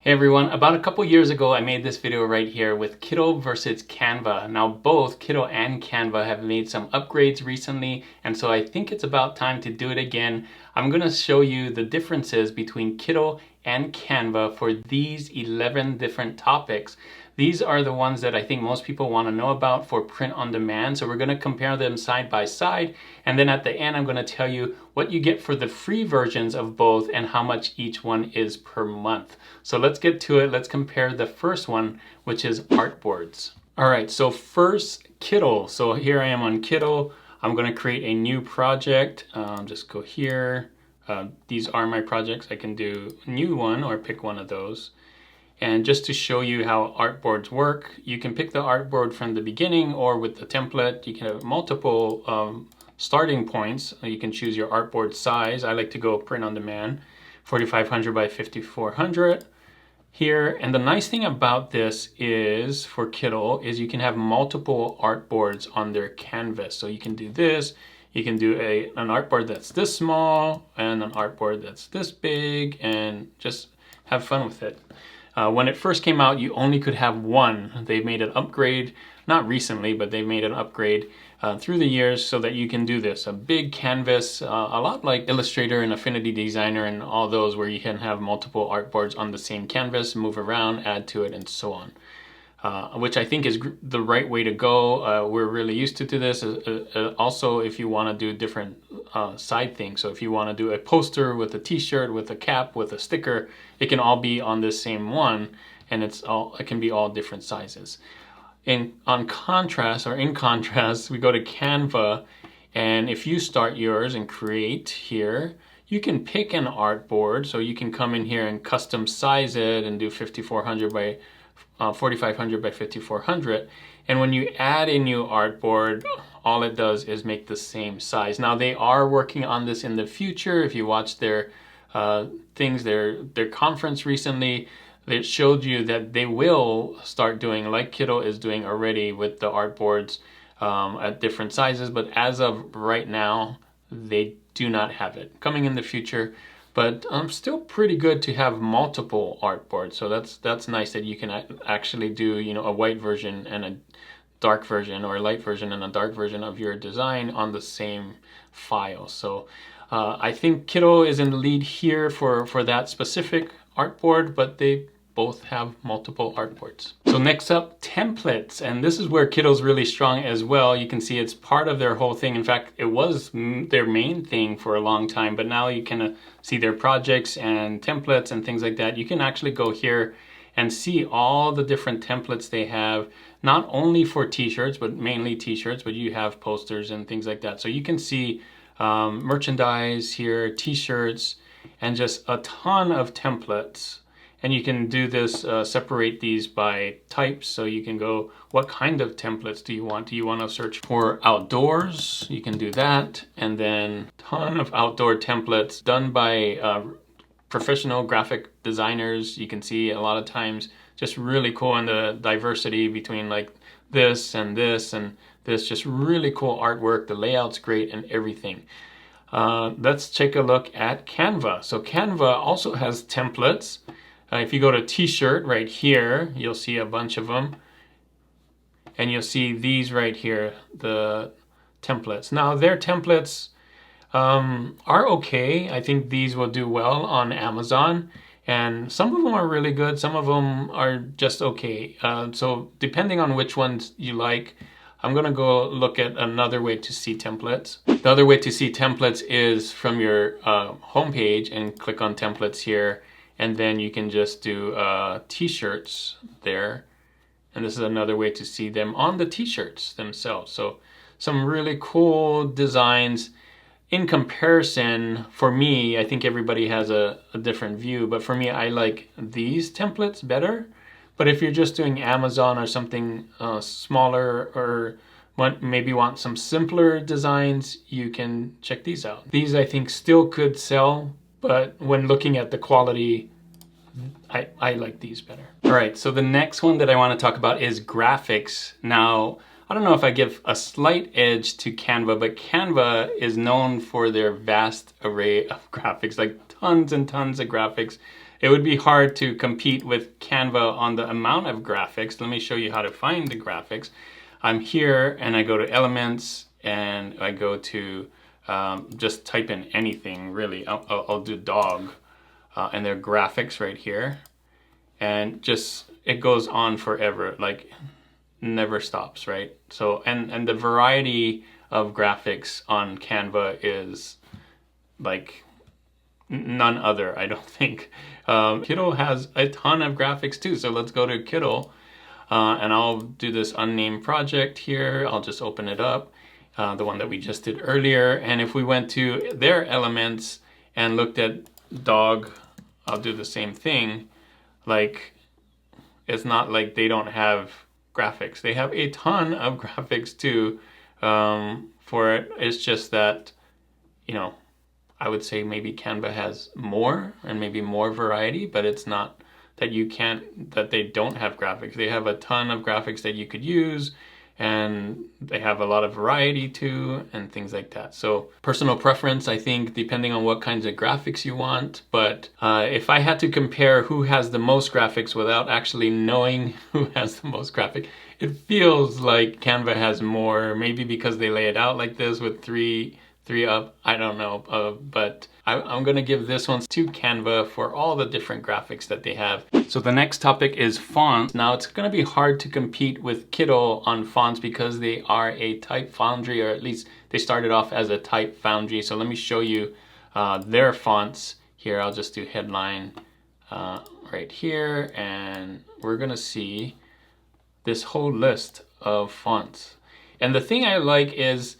Hey everyone, about a couple years ago I made this video right here with Kittl versus Canva. Now both Kittl and Canva have made some upgrades recently, and so I think it's about time to do it again. I'm going to show you the differences between Kittl and Canva for these 11 different topics. These are the ones that I think most people want to know about for print on demand. So we're going to compare them side by side. And then at the end, I'm going to tell you what you get for the free versions of both and how much each one is per month. So let's get to it. Let's compare the first one, which is Artboards. All right, so first Kittl. So here I am on Kittl. I'm going to create a new project. Just go here. These are my projects. I can do a new one or pick one of those. And just to show you how artboards work, you can pick the artboard from the beginning or with the template. You can have multiple starting points. You can choose your artboard size. I like to go print on demand, 4500 by 5400 here. And the nice thing about this is for Kittl is you can have multiple artboards on their canvas. So you can do this. You can do an artboard that's this small and an artboard that's this big and just have fun with it. When it first came out, you only could have one. They made an upgrade, not recently, but they made an upgrade through the years so that you can do this. A big canvas, a lot like Illustrator and Affinity Designer and all those where you can have multiple artboards on the same canvas, move around, add to it, and so on. Which I think is the right way to go. We're really used to this. Also, if you want to do different side things, so if you want to do a poster with a t-shirt, with a cap, with a sticker, it can all be on this same one, and it can be all different sizes. In contrast, we go to Canva, and if you start yours and create here, you can pick an artboard, so you can come in here and custom size it and do 5400 by 4500 by 5400, and when you add a new artboard, all it does is make the same size. Now they are working on this in the future. If you watch their their conference recently, it showed you that they will start doing like Kittl is doing already with the artboards at different sizes, but as of right now they do not have it. Coming in the future, but still pretty good to have multiple artboards. So that's nice that you can actually do, you know, a white version and a dark version, or a light version and a dark version of your design on the same file. So I think Kittl is in the lead here for that specific artboard, but they both have multiple artboards. So next up, templates, and this is where Kittl's really strong as well. You can see it's part of their whole thing. In fact, it was their main thing for a long time, but now you can see their projects and templates and things like that. You can actually go here and see all the different templates they have, not only for t-shirts, but mainly t-shirts, but you have posters and things like that. So you can see merchandise here, t-shirts, and just a ton of templates. And you can do this, separate these by types. So you can go, what kind of templates do you want? Do you want to search for outdoors? You can do that. And then a ton of outdoor templates done by professional graphic designers. You can see a lot of times just really cool, and the diversity between like this and this and this, just really cool artwork. The layout's great and everything. Let's take a look at Canva. So Canva also has templates. If you go to t-shirt right here, you'll see a bunch of them. And you'll see these right here, the templates. Now their templates are okay. I think these will do well on Amazon. And some of them are really good. Some of them are just okay. So depending on which ones you like, I'm gonna go look at another way to see templates. The other way to see templates is from your homepage and click on templates here. And then you can just do t-shirts there. And this is another way to see them on the t-shirts themselves. So some really cool designs. In comparison, for me, I think everybody has a different view, but for me, I like these templates better. But if you're just doing Amazon or something smaller, or maybe want some simpler designs, you can check these out. These I think still could sell, but when looking at the quality, I like these better. All right, so the next one that I want to talk about is graphics. Now, I don't know if I give a slight edge to Canva, but Canva is known for their vast array of graphics, like tons and tons of graphics. it would be hard to compete with Canva on the amount of graphics. Let me show you how to find the graphics. I'm here and I go to Elements and I go to just type in anything really. I'll do dog and there are graphics right here, and just it goes on forever, like never stops, right? So and the variety of graphics on Canva is like none other, I don't think. Kittl has a ton of graphics too, so let's go to Kittl and I'll do this unnamed project here. I'll just open it up, the one that we just did earlier, and if we went to their elements and looked at dog, I'll do the same thing. Like, it's not like they don't have graphics. They have a ton of graphics too for it. It's just that, you know, I would say maybe Canva has more and maybe more variety, but it's not that that they don't have graphics. They have a ton of graphics that you could use, and they have a lot of variety too and things like that. So personal preference, I think, depending on what kinds of graphics you want. But if I had to compare who has the most graphics without actually knowing who has the most graphic, it feels like Canva has more, maybe because they lay it out like this with three up, I don't know, but I'm gonna give this one to Canva for all the different graphics that they have. So the next topic is fonts. Now it's gonna be hard to compete with Kittl on fonts because they are a type foundry, or at least they started off as a type foundry. So let me show you their fonts here. I'll just do headline right here, and we're gonna see this whole list of fonts. And the thing I like is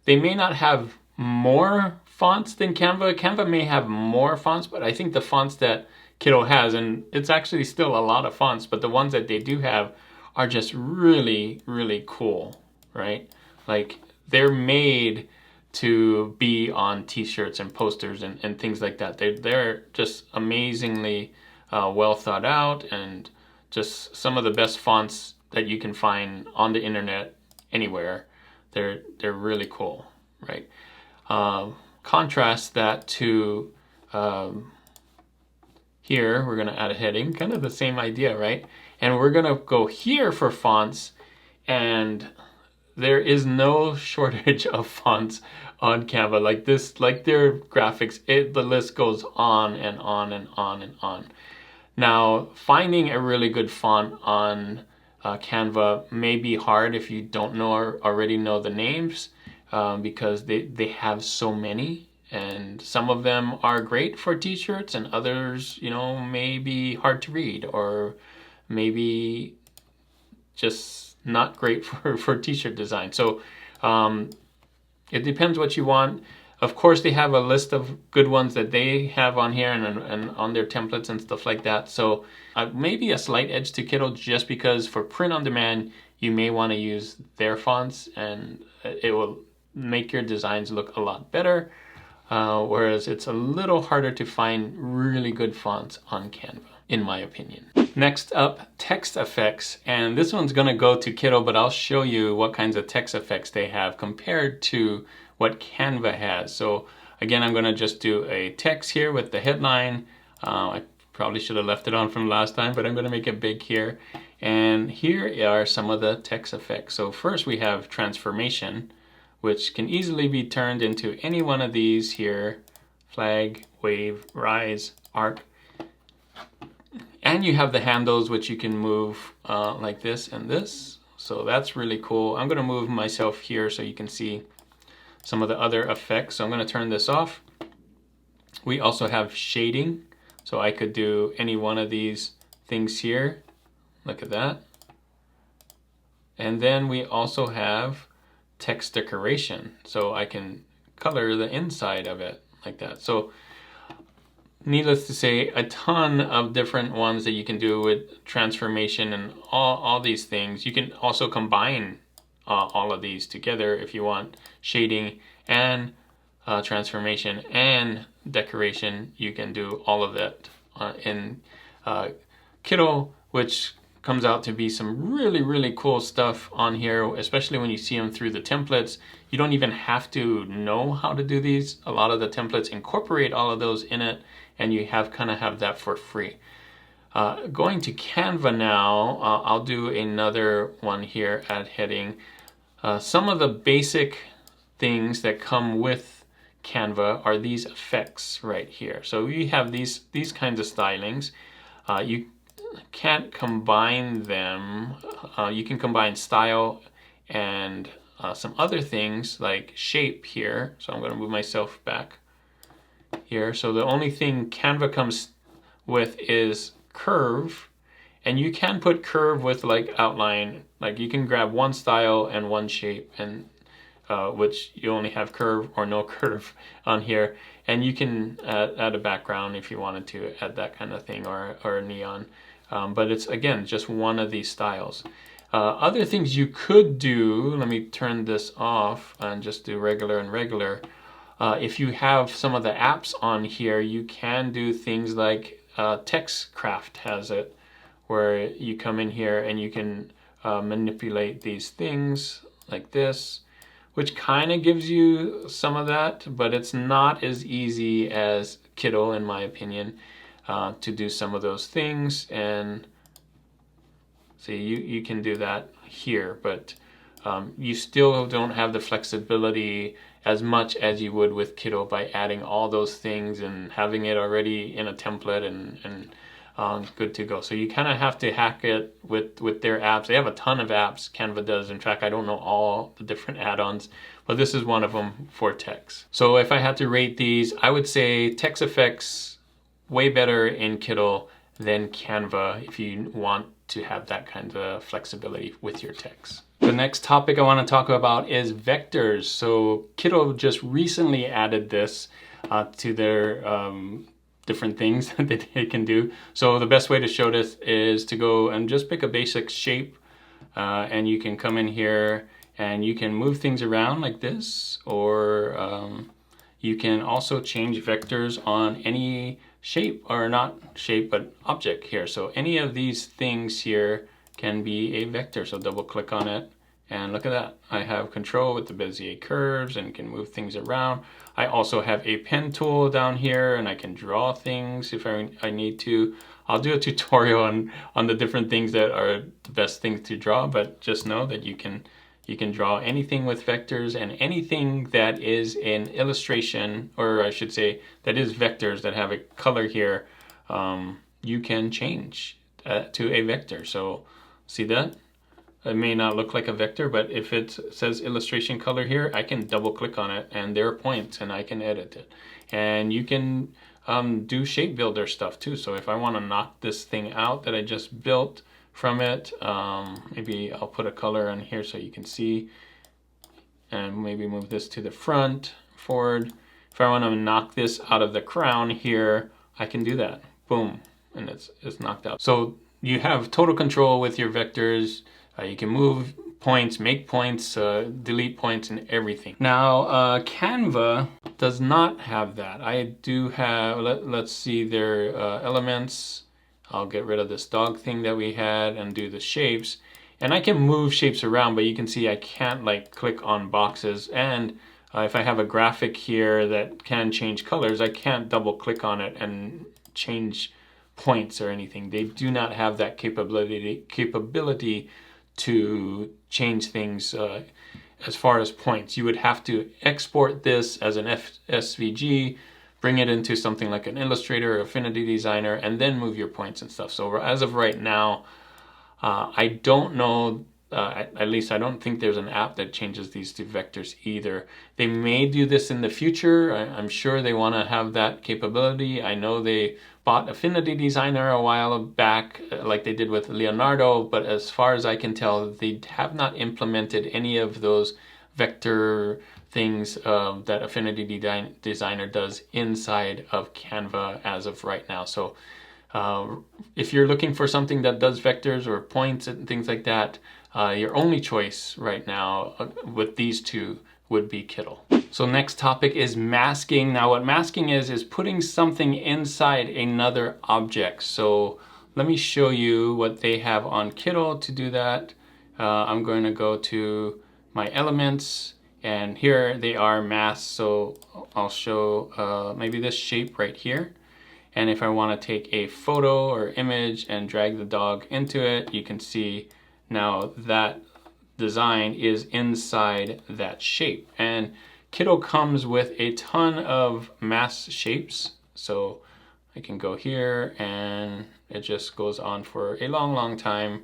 they may not have more fonts than Canva. Canva may have more fonts, but I think the fonts that Kittl has, and it's actually still a lot of fonts, but the ones that they do have are just really, really cool, right? Like, they're made to be on t-shirts and posters and things like that. They're just amazingly well thought out, and just some of the best fonts that you can find on the internet anywhere. They're really cool, right? Contrast that to here, we're gonna add a heading, kind of the same idea, right? And we're gonna go here for fonts, and there is no shortage of fonts on Canva. Like this, like their graphics, the list goes on and on and on and on. Now, finding a really good font on Canva may be hard if you don't know or already know the names, because they have so many, and some of them are great for t-shirts and others, you know, may be hard to read or maybe just not great for t-shirt design. So it depends what you want. Of course, they have a list of good ones that they have on here and on their templates and stuff like that. So maybe a slight edge to Kittl, just because for print on demand, you may want to use their fonts and it will make your designs look a lot better. Whereas it's a little harder to find really good fonts on Canva, in my opinion. Next up, text effects. And this one's gonna go to Kittl, but I'll show you what kinds of text effects they have compared to what Canva has. So again, I'm gonna just do a text here with the headline. I probably should have left it on from last time, but I'm gonna make it big here. And here are some of the text effects. So first we have transformation, which can easily be turned into any one of these here: flag, wave, rise, arc. And you have the handles, which you can move like this and this. So that's really cool. I'm gonna move myself here so you can see some of the other effects. So I'm gonna turn this off. We also have shading. So I could do any one of these things here. Look at that. And then we also have text decoration. So I can color the inside of it like that. So needless to say, a ton of different ones that you can do with transformation and all these things. You can also combine all of these together if you want. Shading and transformation and decoration, you can do all of that in Kittl, which comes out to be some really, really cool stuff on here, especially when you see them through the templates. You don't even have to know how to do these. A lot of the templates incorporate all of those in it, and you kind of have that for free. Going to Canva now, I'll do another one here at heading. Some of the basic things that come with Canva are these effects right here. So we have these kinds of stylings. You can't combine them. You can combine style and some other things like shape here. So I'm going to move myself back here. So the only thing Canva comes with is curve, and you can put curve with like outline. Like you can grab one style and one shape, and which you only have curve or no curve on here, and you can add a background if you wanted to add that kind of thing, or a neon. But it's, again, just one of these styles. Other things you could do, let me turn this off and just do regular and regular. If you have some of the apps on here, you can do things like TextCraft has it, where you come in here and you can manipulate these things like this, which kind of gives you some of that, but it's not as easy as Kittl, in my opinion, to do some of those things. And see, you can do that here, but you still don't have the flexibility as much as you would with Kittl by adding all those things and having it already in a template and good to go. So you kind of have to hack it with their apps. They have a ton of apps, Canva does. In fact, I don't know all the different add-ons, but this is one of them for text. So if I had to rate these, I would say text effects way better in Kittl than Canva if you want to have that kind of flexibility with your text. The next topic I want to talk about is vectors. So Kittl just recently added this to their different things that they can do. So the best way to show this is to go and just pick a basic shape, and you can come in here and you can move things around like this, or you can also change vectors on any shape, or not shape, but object here. So any of these things here can be a vector. So double click on it and look at that. I have control with the Bezier curves and can move things around. I also have a pen tool down here, and I can draw things if I need to. I'll do a tutorial on the different things that are the best things to draw, but just know that you can draw anything with vectors, and anything that is an illustration, or I should say that is vectors that have a color here, you can change to a vector. So see that? It may not look like a vector, but if it says illustration color here, I can double click on it and there are points and I can edit it. And you can do shape builder stuff too. So if I want to knock this thing out that I just built from it, maybe I'll put a color on here so you can see, and maybe move this to the front, forward. If I want to knock this out of the crown here, I can do that. Boom, and it's knocked out. So you have total control with your vectors. You can move points, make points, delete points, and everything. Now, Canva does not have that. I do have, let's see their elements. I'll get rid of this dog thing that we had and do the shapes. And I can move shapes around, but you can see I can't like click on boxes. And if I have a graphic here that can change colors, I can't double click on it and change points or anything. They do not have that capability to change things as far as points. You would have to export this as an SVG, bring it into something like an Illustrator or Affinity Designer, and then move your points and stuff. So as of right now, I don't know, at least I don't think there's an app that changes these to vectors either. They may do this in the future. I'm sure they want to have that capability. I know they bought Affinity Designer a while back, like they did with Leonardo, but as far as I can tell, they have not implemented any of those vector things that Affinity Designer does inside of Canva as of right now. So if you're looking for something that does vectors or points and things like that, your only choice right now with these two would be Kittl. So next topic is masking. Now what masking is putting something inside another object. So let me show you what they have on Kittl to do that. I'm going to go to my elements, and here they are masked. So I'll show maybe this shape right here. And if I want to take a photo or image and drag the dog into it, you can see now that design is inside that shape. And Kittl comes with a ton of masked shapes. So I can go here and it just goes on for a long time,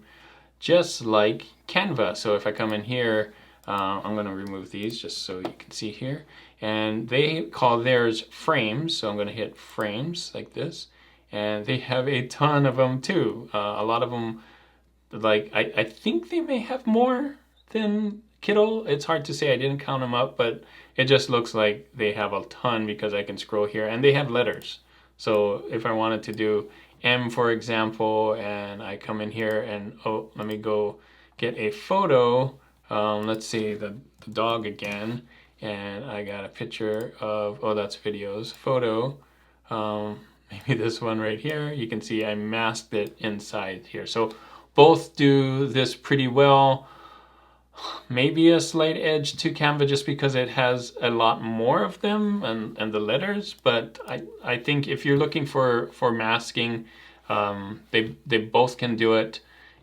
just like Canva. So if I come in here, I'm going to remove these just so you can see here. And they call theirs frames. So I'm going to hit frames like this. And they have a ton of them too. A lot of them, like I think they may have more than Kittl. It's hard to say, I didn't count them up, but it just looks like they have a ton because I can scroll here and they have letters. So if I wanted to do M, for example, and I come in here and, oh, let me go get a photo. Let's see the dog again. And I got a picture of, oh, that's videos, photo. Maybe this one right here. You can see I masked it inside here. So both do this pretty well. Maybe a slight edge to Canva just because it has a lot more of them and the letters, but I think if you're looking for masking, they both can do it,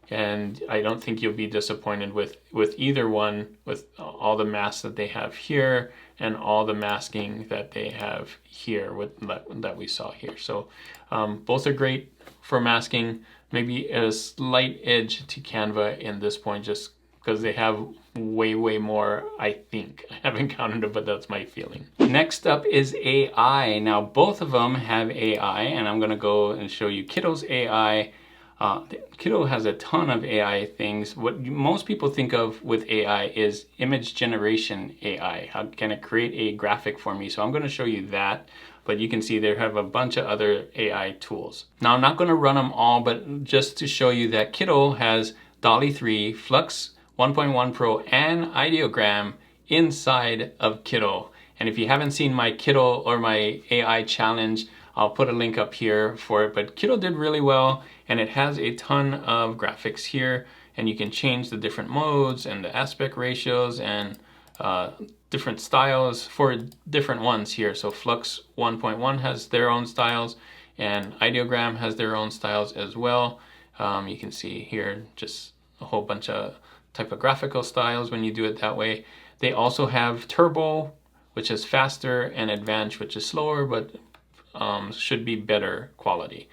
and I don't think you'll be disappointed with either one, with all the masks that they have here and all the masking that they have here with that we saw here. So both are great for masking. Maybe a slight edge to Canva in this point, just because they have way more, I think. I haven't counted it, but that's my feeling. Next up is AI. Now, both of them have AI, and I'm gonna go and show you Kittl's AI. Kittl has a ton of AI things. What most people think of with AI is image generation AI. How can it create a graphic for me? So I'm gonna show you that, but you can see they have a bunch of other AI tools. Now, I'm not gonna run them all, but just to show you that Kittl has DALL-E 3, Flux 1.1 Pro, and Ideogram inside of Kittl. And if you haven't seen my Kittl or my AI challenge, I'll put a link up here for it. But Kittl did really well, and it has a ton of graphics here, and you can change the different modes and the aspect ratios and different styles for different ones here. So Flux 1.1 has their own styles, and Ideogram has their own styles as well. You can see here just a whole bunch of typographical styles when you do it that way. They also have Turbo, which is faster, and Advanced, which is slower, but should be better quality.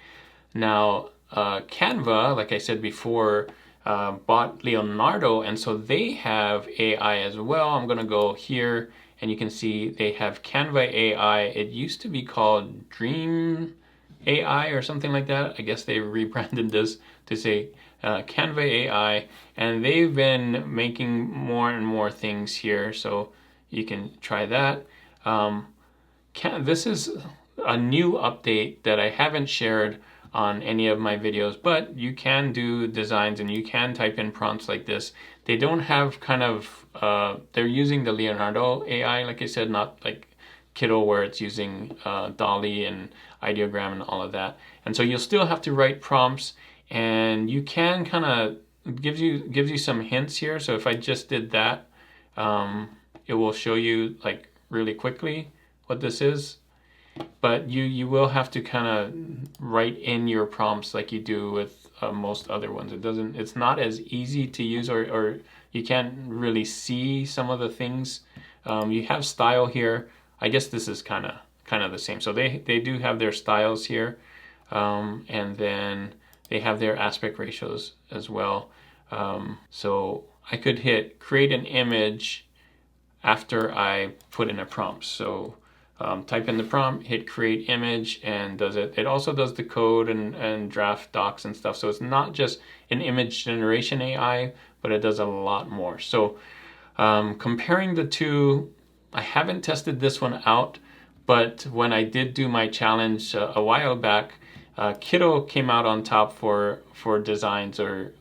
Now, Canva, like I said before, bought Leonardo, and so they have AI as well. I'm gonna go here, and you can see they have Canva AI. It used to be called Dream AI or something like that. I guess they rebranded this to say Canva AI, and they've been making more and more things here, so you can try that. This is a new update that I haven't shared on any of my videos, but you can do designs and you can type in prompts like this. They don't have kind of, they're using the Leonardo AI, like I said, not like Kittl where it's using DALL-E and Ideogram and all of that. And so you'll still have to write prompts, and you can kind of, gives you some hints here. So if I just did that, it will show you like really quickly what this is. But you will have to kind of write in your prompts like you do with most other ones. It's not as easy to use, or you can't really see some of the things. You have style here. I guess this is kind of the same. So they do have their styles here, and then they have their aspect ratios as well. So I could hit create an image after I put in a prompt. So type in the prompt, hit create image, and does it. It also does the code and draft docs and stuff. So it's not just an image generation AI, but it does a lot more. So comparing the two, I haven't tested this one out, but when I did do my challenge a while back, Kittl came out on top for designs or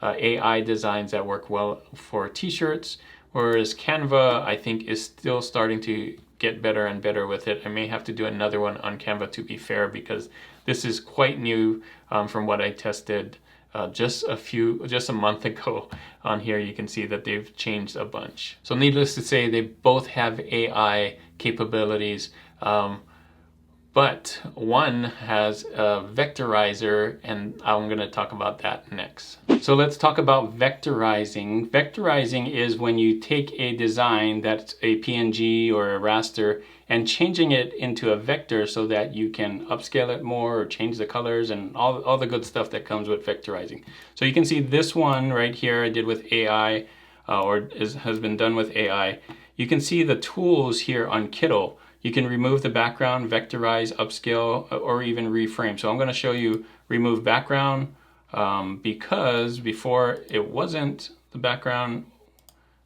AI designs that work well for t-shirts, whereas Canva, I think, is still starting to get better and better with it. I may have to do another one on Canva to be fair, because this is quite new from what I tested just a month ago. On here you can see that they've changed a bunch. So needless to say, they both have AI capabilities, but one has a vectorizer, and I'm going to talk about that next. So let's talk about vectorizing. Vectorizing is when you take a design that's a PNG or a raster and changing it into a vector so that you can upscale it more or change the colors and all the good stuff that comes with vectorizing. So you can see this one right here I did with AI, has been done with AI. You can see the tools here on Kittl. You can remove the background, vectorize, upscale, or even reframe. So I'm going to show you remove background, because before it wasn't, the background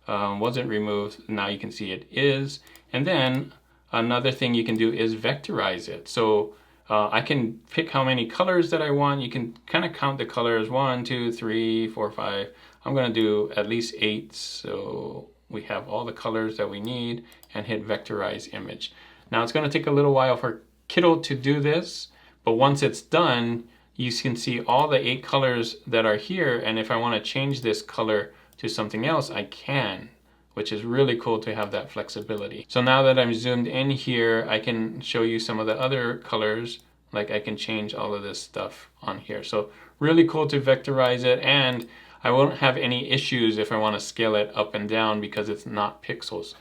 wasn't removed. Now you can see it is. And then another thing you can do is vectorize it. So I can pick how many colors that I want. You can kind of count the colors, 1, 2, 3, 4, 5. I'm going to do at least 8. So we have all the colors that we need, and hit vectorize image. Now it's going to take a little while for Kittl to do this, but once it's done, you can see all the 8 colors that are here, and if I want to change this color to something else, I can, which is really cool to have that flexibility. So now that I'm zoomed in here, I can show you some of the other colors, like I can change all of this stuff on here. So really cool to vectorize it, and I won't have any issues if I want to scale it up and down because it's not pixels.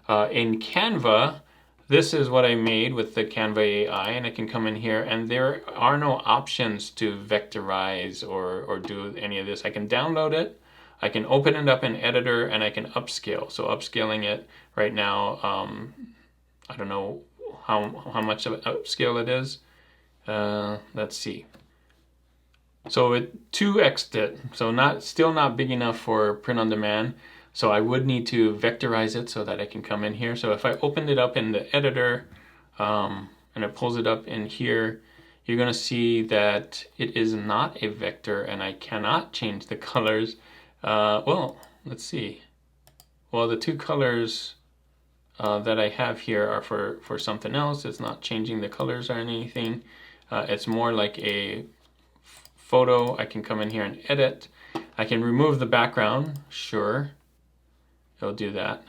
In Canva, this is what I made with the Canva AI, and I can come in here and there are no options to vectorize or do any of this. I can download it, I can open it up in editor, and I can upscale. So upscaling it right now, I don't know how much of an upscale it is. Let's see. So it 2x'd it, so still not big enough for print on demand. So I would need to vectorize it so that I can come in here. So if I opened it up in the editor and it pulls it up in here, you're going to see that it is not a vector and I cannot change the colors. Well, let's see. Well, the 2 colors that I have here are for something else. It's not changing the colors or anything. It's more like a photo. I can come in here and edit. I can remove the background, sure. It'll do that.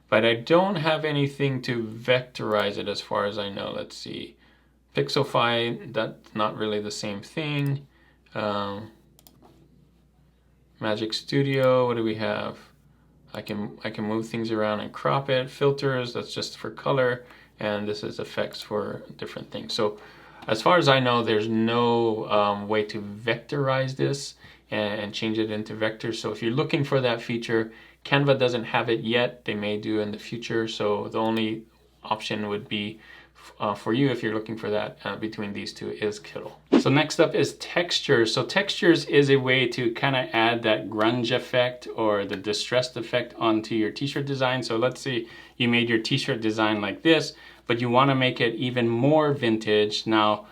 But I don't have anything to vectorize it as far as I know. Let's see. Pixelfy, that's not really the same thing. Magic Studio, what do we have? I can move things around and crop it. Filters, that's just for color. And this is effects for different things. So as far as I know, there's no way to vectorize this and change it into vectors. So if you're looking for that feature, Canva doesn't have it yet. They may do in the future. So the only option would be for you, if you're looking for that between these two, is Kittl. So next up is textures. So textures is a way to kind of add that grunge effect or the distressed effect onto your t-shirt design. So let's say you made your t-shirt design like this, but you want to make it even more vintage. Now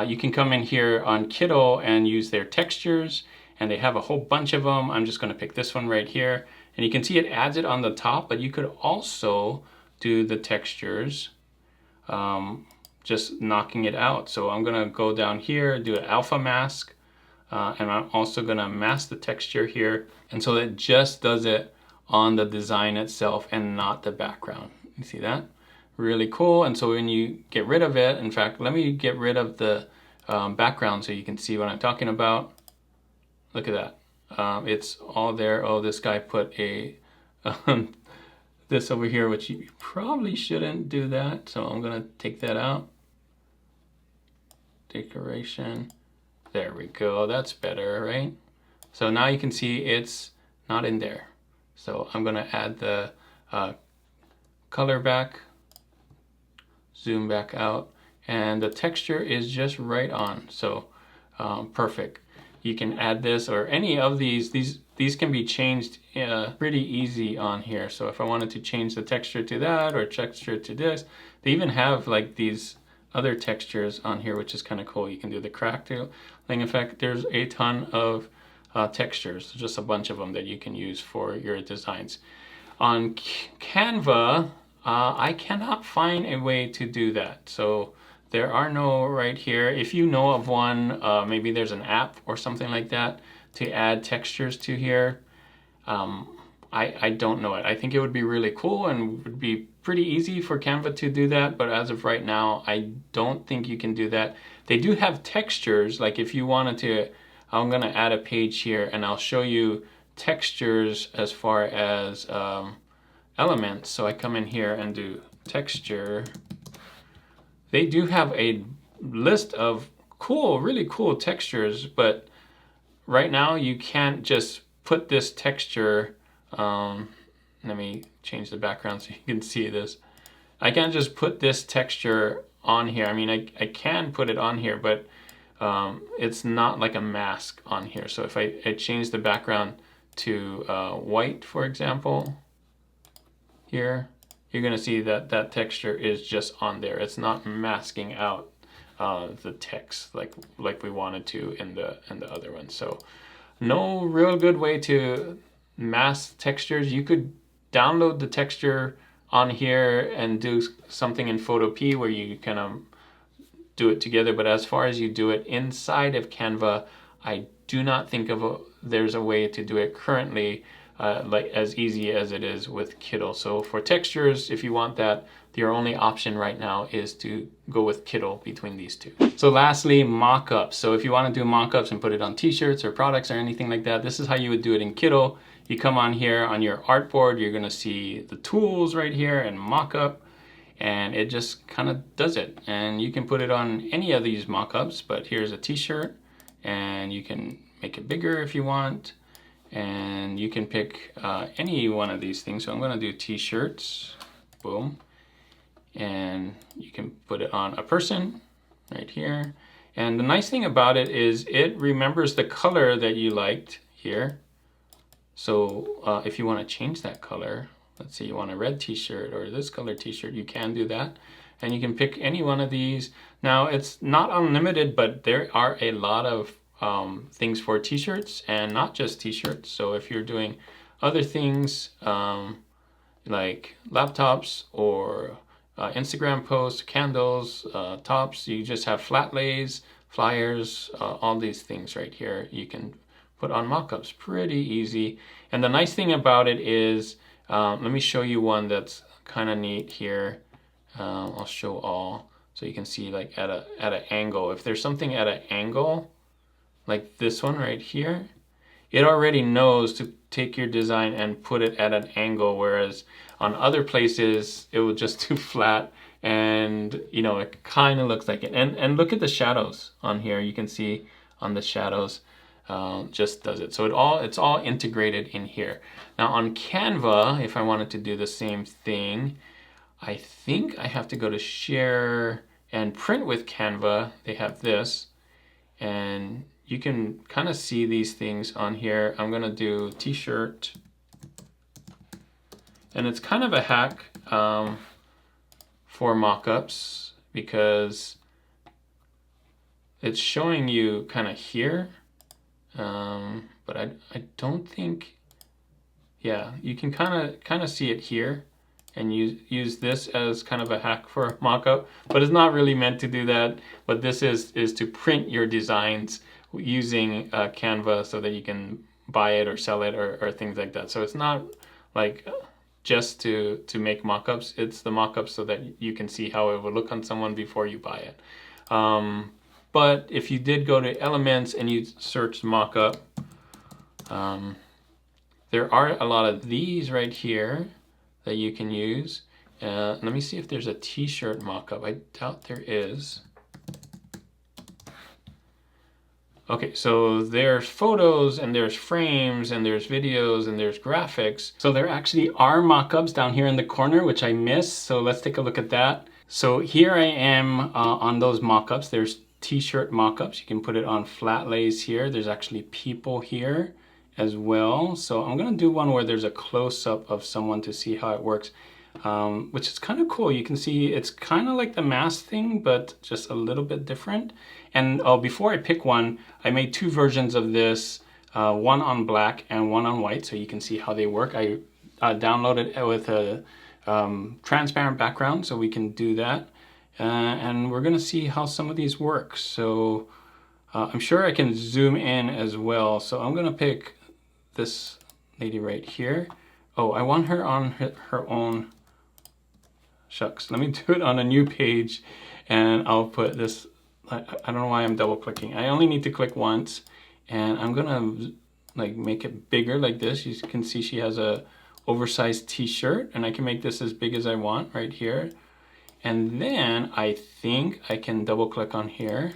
you can come in here on Kittl and use their textures, and they have a whole bunch of them. I'm just going to pick this one right here, and you can see it adds it on the top, but you could also do the textures just knocking it out. So I'm going to go down here, do an alpha mask, and I'm also going to mask the texture here, and so it just does it on the design itself and not the background. You see that? Really cool. And so when you get rid of it, in fact, let me get rid of the background so you can see what I'm talking about. Look at that. It's all there. Oh, this guy put a this over here, which you probably shouldn't do that. So I'm going to take that out. Decoration. There we go. That's better, right? So now you can see it's not in there. So I'm going to add the color back, zoom back out, and the texture is just right on. So perfect. You can add this or any of these can be changed pretty easy on here. So if I wanted to change the texture to that or texture to this, they even have like these other textures on here, which is kind of cool. You can do the crackling effect. There's a ton of textures, just a bunch of them that you can use for your designs. On Canva, I cannot find a way to do that. So there are no right here. If you know of one, maybe there's an app or something like that to add textures to here. I don't know it. I think it would be really cool and would be pretty easy for Canva to do that, but as of right now, I don't think you can do that. They do have textures, like if you wanted to, I'm gonna add a page here and I'll show you textures as far as elements. So I come in here and do texture. They do have a list of cool, really cool textures, but right now you can't just put this texture, let me change the background so you can see this. I can't just put this texture on here. I mean, I can put it on here, but it's not like a mask on here. So if I change the background to white, for example, here, you're gonna see that that texture is just on there. It's not masking out the text like we wanted to in the other one. So no real good way to mask textures. You could download the texture on here and do something in Photo P where you kind of do it together, but as far as you do it inside of Canva, I do not think there's a way to do it currently like as easy as it is with Kittl. So for textures, if you want that, your only option right now is to go with Kittl between these two. So lastly, mockups. So if you want to do mockups and put it on t-shirts or products or anything like that, this is how you would do it in Kittl. You come on here on your artboard, you're gonna see the tools right here and mockup, and it just kind of does it. And you can put it on any of these mockups, but here's a t-shirt and you can make it bigger if you want. And you can pick any one of these things. So I'm gonna do t-shirts, boom. And you can put it on a person right here. And the nice thing about it is it remembers the color that you liked here. So if you want to change that color, let's say you want a red t-shirt or this color t-shirt, you can do that. And you can pick any one of these. Now it's not unlimited, but there are a lot of things for t-shirts and not just t-shirts. So if you're doing other things like laptops or Instagram posts, candles, tops, you just have flat lays, flyers, all these things right here you can put on mockups. Pretty easy. And the nice thing about it is, let me show you one that's kind of neat here. I'll show all so you can see like at an angle. If there's something at an angle, like this one right here, it already knows to take your design and put it at an angle, whereas on other places it will just do flat, and you know, it kind of looks like it. And look at the shadows on here. You can see on the shadows, just does it. So it's all integrated in here. Now on Canva, if I wanted to do the same thing, I think I have to go to share and print with Canva. They have this, and you can kind of see these things on here. I'm gonna do t-shirt, and it's kind of a hack for mockups because it's showing you kind of here, but I don't think, yeah, you can kind of see it here, and use this as kind of a hack for a mockup, but it's not really meant to do that. But this is to print your designs using Canva so that you can buy it or sell it or things like that. So it's not like just to make mockups. It's the mockups so that you can see how it would look on someone before you buy it. But if you did go to elements and you search mockup, there are a lot of these right here that you can use. Let me see if there's a t-shirt mockup. I doubt there is. Okay, so there's photos and there's frames and there's videos and there's graphics. So there actually are mockups down here in the corner, which I missed. So let's take a look at that. So here I am on those mockups. There's t-shirt mockups. You can put it on flat lays here. There's actually people here as well. So I'm gonna do one where there's a close-up of someone to see how it works, which is kind of cool. You can see it's kind of like the mask thing, but just a little bit different. And before I pick one, I made two versions of this, one on black and one on white, so you can see how they work. I download it with a transparent background, so we can do that. And we're gonna see how some of these work. So I'm sure I can zoom in as well. So I'm gonna pick this lady right here. Oh, I want her on her own. Shucks, let me do it on a new page, and I'll put this, I don't know why I'm double clicking. I only need to click once, and I'm gonna like make it bigger like this. You can see she has a oversized t-shirt, and I can make this as big as I want right here. And then I think I can double click on here.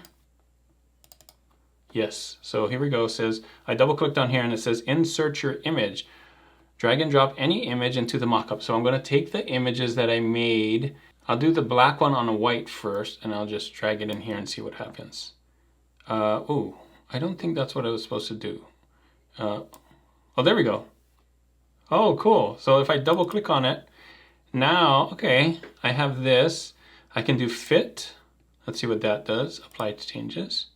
Yes, so here we go. It says, I double clicked on here and it says insert your image. Drag and drop any image into the mockup. So I'm gonna take the images that I made. I'll do the black one on a white first, and I'll just drag it in here and see what happens. Oh, I don't think that's what I was supposed to do. Oh, there we go. Oh, cool. So if I double click on it, now, okay, I have this. I can do fit. Let's see what that does. Apply to changes.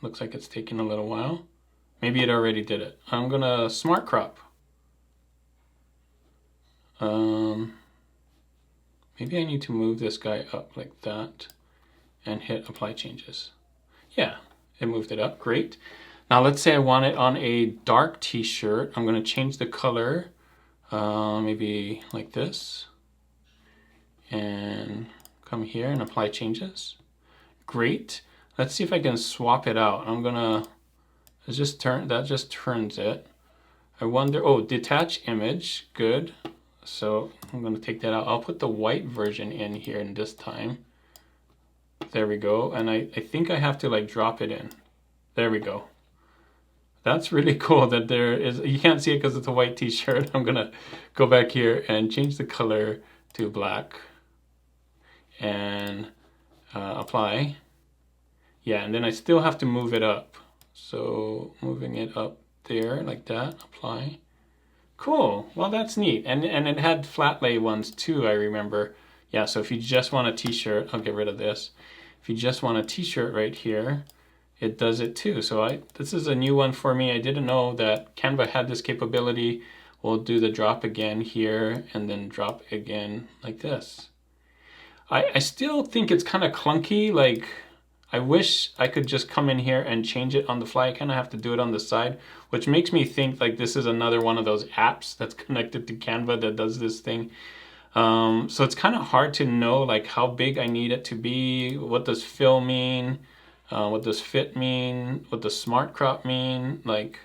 Looks like it's taking a little while. Maybe it already did it. I'm gonna smart crop. Maybe I need to move this guy up like that and hit apply changes. Yeah, it moved it up, great. Now let's say I want it on a dark t-shirt. I'm gonna change the color, maybe like this, and come here and apply changes. Great. Let's see if I can swap it out. I'm gonna that just turns it. I wonder, oh, detach image, good. So I'm gonna take that out. I'll put the white version in here in this time. There we go. And I think I have to like drop it in. There we go. That's really cool that there is, you can't see it because it's a white t-shirt. I'm gonna go back here and change the color to black and apply. Yeah, and then I still have to move it up. So moving it up there like that, apply. Cool, well that's neat. And it had flat lay ones too, I remember. Yeah, so if you just want a t-shirt, I'll get rid of this. If you just want a t-shirt right here, it does it too. So this is a new one for me. I didn't know that Canva had this capability. We'll do the drop again here and then drop again like this. I still think it's kind of clunky. Like, I wish I could just come in here and change it on the fly. I kind of have to do it on the side, which makes me think like this is another one of those apps that's connected to Canva that does this thing. So it's kind of hard to know like how big I need it to be. What does fill mean? What does fit mean? What does smart crop mean? Like,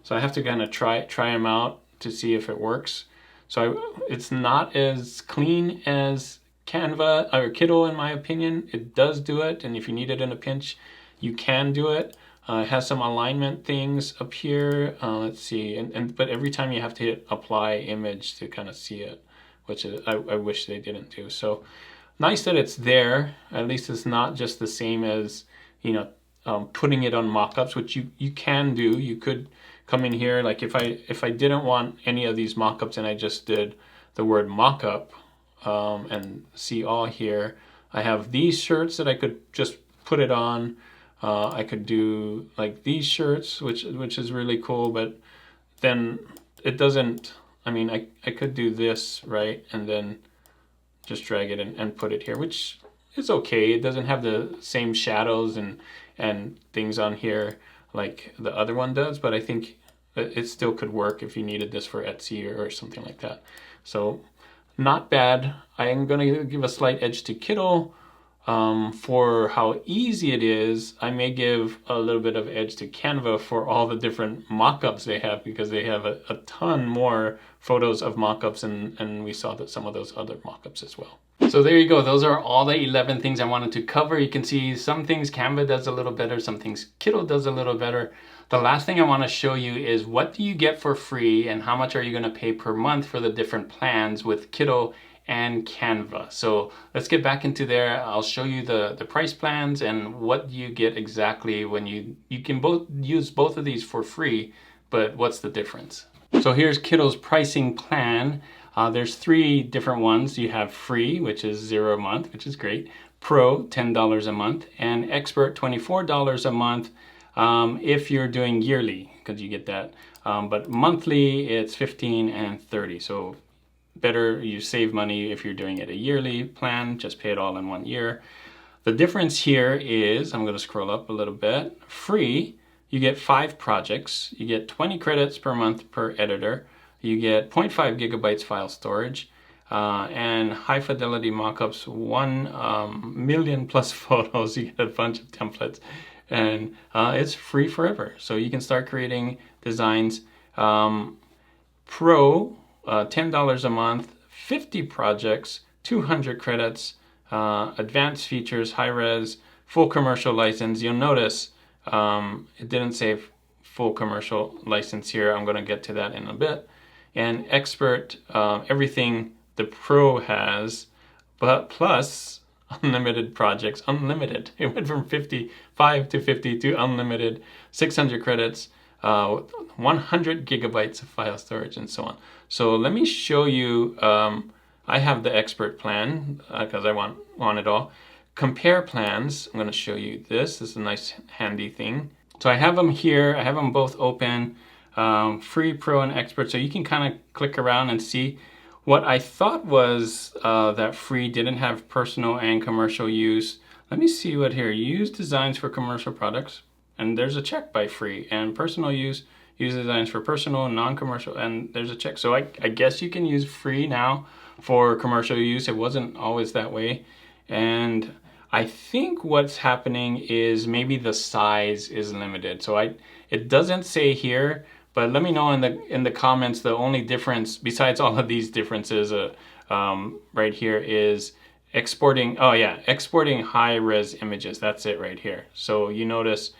so I have to kind of try them out to see if it works. So it's not as clean as Canva or Kittl, in my opinion. It does do it, and if you need it in a pinch, you can do it. It has some alignment things up here. Let's see, but every time you have to hit apply image to kind of see it, which is, I wish they didn't do. So nice that it's there. At least it's not just the same as, you know, putting it on mockups, which you can do. You could come in here, like if I didn't want any of these mockups and I just did the word mockup, and see all here, I have these shirts that I could just put it on. I could do like these shirts, which is really cool, but then it doesn't, I mean, I could do this, right? And then just drag it and put it here, which is okay. It doesn't have the same shadows and things on here like the other one does, but I think it still could work if you needed this for Etsy or something like that. So not bad. I am going to give a slight edge to Kittl. For how easy it is, I may give a little bit of edge to Canva for all the different mockups they have, because they have a ton more photos of mockups, and we saw that some of those other mockups as well. So there you go. Those are all the 11 things I wanted to cover. You can see some things Canva does a little better, some things Kittl does a little better. The last thing I want to show you is what do you get for free and how much are you going to pay per month for the different plans with Kittl and Canva. So let's get back into there. I'll show you the price plans and what you get exactly when you can use both of these for free, but what's the difference? So here's Kittl's pricing plan. There's 3 different ones. You have free, which is $0 a month, which is great. Pro, $10 a month, and expert, $24 a month. if you're doing yearly, because you get that. But monthly, it's 15 and 30. So better you save money if you're doing it a yearly plan, just pay it all in 1 year. The difference here is, I'm going to scroll up a little bit, free, you get 5 projects, you get 20 credits per month per editor, you get 0.5 gigabytes file storage, and high fidelity mockups, 1 million plus photos, you get a bunch of templates, and it's free forever. So you can start creating designs. Pro, $10 a month, 50 projects, 200 credits, advanced features, high res, full commercial license. You'll notice it didn't say full commercial license here. I'm going to get to that in a bit. And expert, everything the Pro has, but plus unlimited projects, unlimited. It went from 55 to 50 to unlimited, 600 credits, 100 gigabytes of file storage, and so on. So let me show you, I have the expert plan because I want it all. Compare plans, I'm going to show you this. This is a nice handy thing. So I have them here, I have them both open, free, pro, and expert. So you can kind of click around and see. What I thought was that free didn't have personal and commercial use. Let me see what here. Use designs for commercial products. And there's a check by free. And personal use designs for personal, non-commercial, and there's a check. So I guess you can use free now for commercial use. It wasn't always that way. And I think what's happening is maybe the size is limited. So it doesn't say here, but let me know in the comments. The only difference, besides all of these differences right here, is exporting. Oh yeah, exporting high-res images. That's it right here. So you notice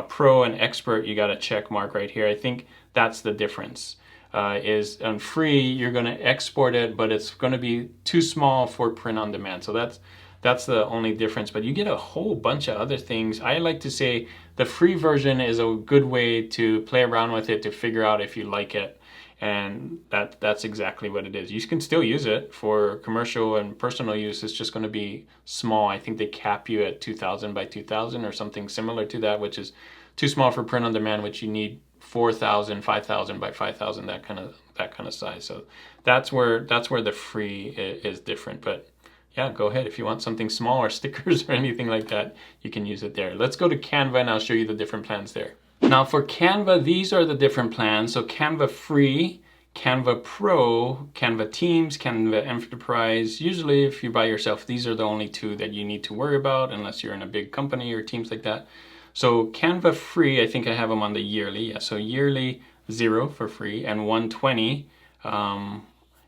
Pro and Expert, you got a check mark right here. I think that's the difference. Is on free, you're going to export it, but it's going to be too small for print on demand. So that's the only difference, but you get a whole bunch of other things. I like to say the free version is a good way to play around with it to figure out if you like it, and that's exactly what it is. You can still use it for commercial and personal use. It's just going to be small. I think they cap you at 2000 by 2000 or something similar to that, which is too small for print on demand, which you need 4000, 5000 by 5000, that kind of size. So that's where the free is different. But yeah, go ahead. If you want something small or stickers or anything like that, you can use it there. Let's go to Canva and I'll show you the different plans there. Now for Canva, these are the different plans. So Canva Free, Canva Pro, Canva Teams, Canva Enterprise. Usually if you buy yourself, these are the only two that you need to worry about unless you're in a big company or teams like that. So Canva Free, I think I have them on the yearly. Yeah, so yearly 0 for free and 120,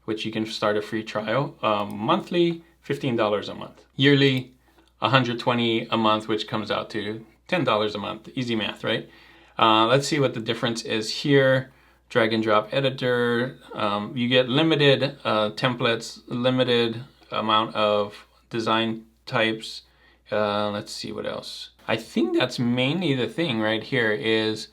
which you can start a free trial. Monthly, $15 a month. Yearly, $120 a month, which comes out to $10 a month. Easy math, right? Let's see what the difference is here. Drag and drop editor. You get limited templates, limited amount of design types. Let's see what else. I think that's mainly the thing right here is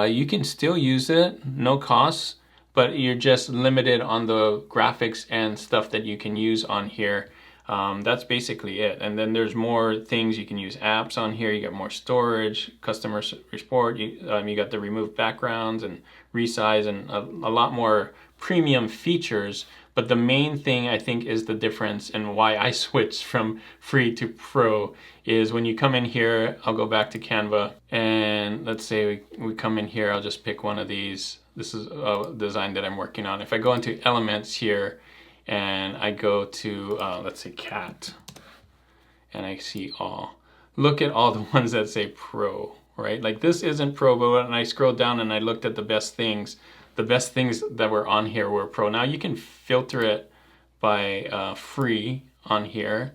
you can still use it, no costs, but you're just limited on the graphics and stuff that you can use on here. That's basically it. And then there's more things. You can use apps on here. You got more storage, customer support. You got the remove backgrounds and resize and a lot more premium features. But the main thing I think is the difference and why I switched from free to pro is when you come in here, I'll go back to Canva and let's say we come in here, I'll just pick one of these. This is a design that I'm working on. If I go into elements here, and I go to, let's say cat, and I see all. Look at all the ones that say pro, right? Like this isn't pro, but when I scrolled down and I looked at the best things that were on here were pro. Now you can filter it by free on here,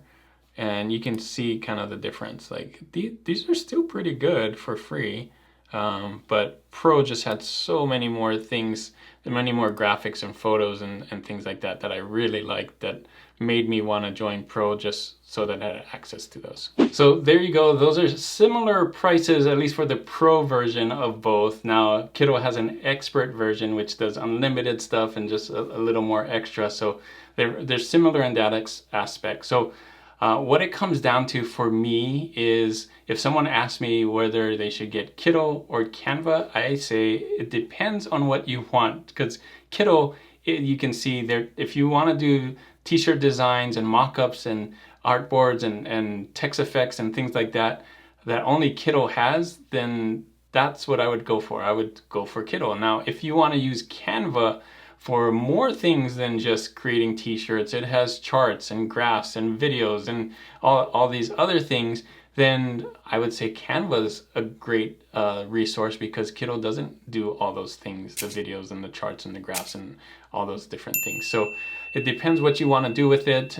and you can see kind of the difference. Like these are still pretty good for free, but pro just had so many more things, many more graphics and photos and things like that I really liked, that made me want to join Pro just so that I had access to those. So there you go. Those are similar prices, at least for the Pro version of both. Now Kittl has an Expert version which does unlimited stuff and just a little more extra. So they're similar in that aspect. So what it comes down to for me is if someone asks me whether they should get Kittl or Canva, I say it depends on what you want, because Kittl, you can see there, if you want to do t-shirt designs and mock-ups and artboards and text effects and things like that, that only Kittl has, then that's what I would go for. I would go for Kittl. Now, if you want to use Canva for more things than just creating t-shirts, it has charts and graphs and videos and all these other things, then I would say Canva is a great resource, because Kittl doesn't do all those things, the videos and the charts and the graphs and all those different things. So it depends what you want to do with it.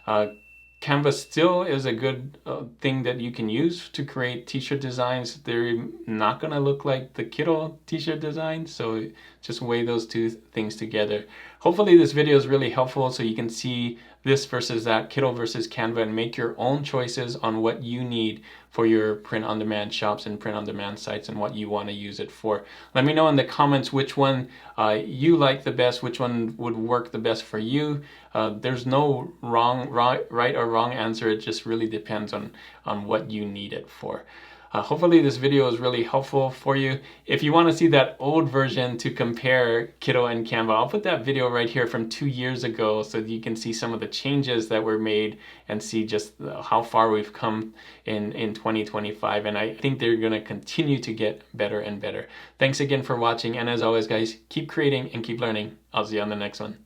Canva still is a good thing that you can use to create t-shirt designs. They're not going to look like the Kittl t-shirt design, so just weigh those two things together. Hopefully this video is really helpful, so you can see this versus that, Kittl versus Canva, and make your own choices on what you need for your print-on-demand shops and print-on-demand sites and what you want to use it for. Let me know in the comments which one you like the best, which one would work the best for you. There's no right or wrong answer. It just really depends on what you need it for. Hopefully this video is really helpful for you. If you want to see that old version to compare Kittl and Canva, I'll put that video right here from 2 years ago, so that you can see some of the changes that were made and see just how far we've come in 2025. And I think they're going to continue to get better and better. Thanks again for watching. And as always, guys, keep creating and keep learning. I'll see you on the next one.